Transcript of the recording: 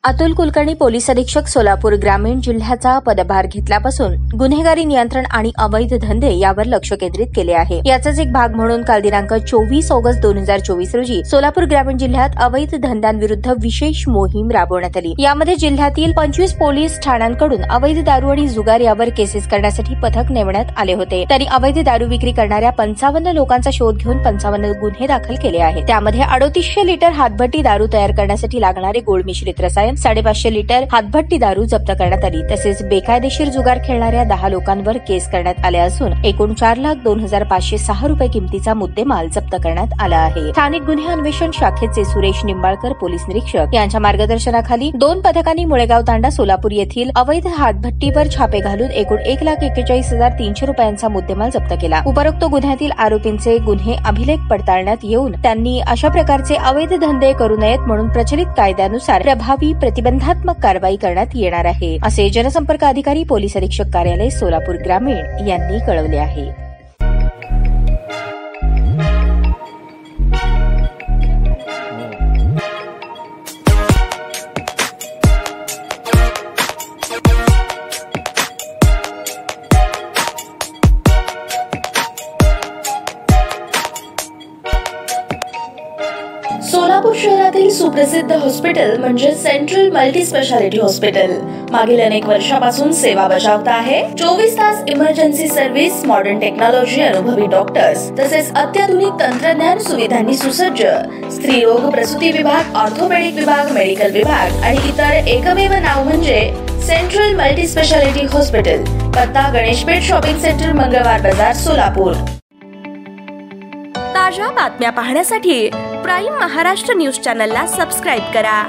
Atul Kulkarni police अधीक्षक सोलापूर ग्रामीण जिल्ह्याचा पदभार घेतल्यापासून गुन्हेगारी नियंत्रण आणि अवैध धंदे यावर लक्ष केंद्रित केले आहे। याचाच एक भाग म्हणून काल दिनांक 24 ऑगस्ट 2024 रोजी सोलापूर ग्रामीण जिल्ह्यात अवैध धंद्यांविरुद्ध विशेष मोहीम राबवण्यात आली। यामध्ये जिल्ह्यातील 25 पोलीस ठाण्यांकडून अवैध दारू आणि जुगार यावर केसेस करण्यासाठी पथक नेमण्यात आले होते। त्यांनी अवैध दारू विक्री करणाऱ्या 55 लोकांचा शोध घेऊन 55 गुन्हे दाखल केले आहेत। त्यामध्ये 3800 लिटर हातभट्टी दारू तयार करण्यासाठी लागणारे गोड मिश्रित रसायन, 550 लिटर हातभट्टी दारू जप्त करण्यात आली। तसेच बेकायदेशीर जुगार खेळणाऱ्या 10 लोकांवर केस करण्यात आल्या असून एकूण 4,02,506 रुपये किमतीचा मुद्देमाल जप्त करण्यात आला आहे। स्थानिक गुन्हे अन्वेषण शाखेचे सुरेश निंबाळकर पोलीस निरीक्षक यांच्या मार्गदर्शनाखाली 2 पथकांनी मुळेगाव तांडा सोलापूर येथील अवैध हातभट्टीवर छापे घालून एकूण 1,41,300 रुपयांचा मुद्देमाल जप्त केला। उपरोक्त गुन्ह्यातील आरोपींचे गुन्हे अभिलेख पडताळण्यात येऊन त्यांनी अशा प्रकारचे अवैध धंदे करू नयेत म्हणून प्रचलित कायद्यानुसार प्रभावी प्रतिबंधात्मक कारवाई करण्यात येणार आहे, असे जनसंपर्क अधिकारी पोलीस अधीक्षक कार्यालय सोलापूर ग्रामीण यांनी कळवले आहे। सोलापूर शहरातील सुप्रसिद्ध हॉस्पिटल म्हणजे सेंट्रल मल्टी स्पेशालिटी हॉस्पिटल मागील अनेक वर्षापासून सेवा बजावत आहे। 24 तास इमर्जन्सी सर्व्हिस, मॉडर्न टेक्नॉलॉजी, अनुभवी डॉक्टर्स तसेच अत्याधुनिक तंत्रज्ञान सुविधांनी सुसज्ज स्त्रीरोग प्रसूती विभाग, ऑर्थोपेडिक विभाग, मेडिकल विभाग आणि इतर एकमेव नाव म्हणजे सेंट्रल मल्टी स्पेशालिटी हॉस्पिटल। पत्ता गणेशपेठ शॉपिंग सेंटर, मंगळवार बाजार, सोलापूर। ताज्या बातम्या पाहण्यासाठी प्राईम महाराष्ट्र न्यूज चॅनलला सबस्क्राईब करा।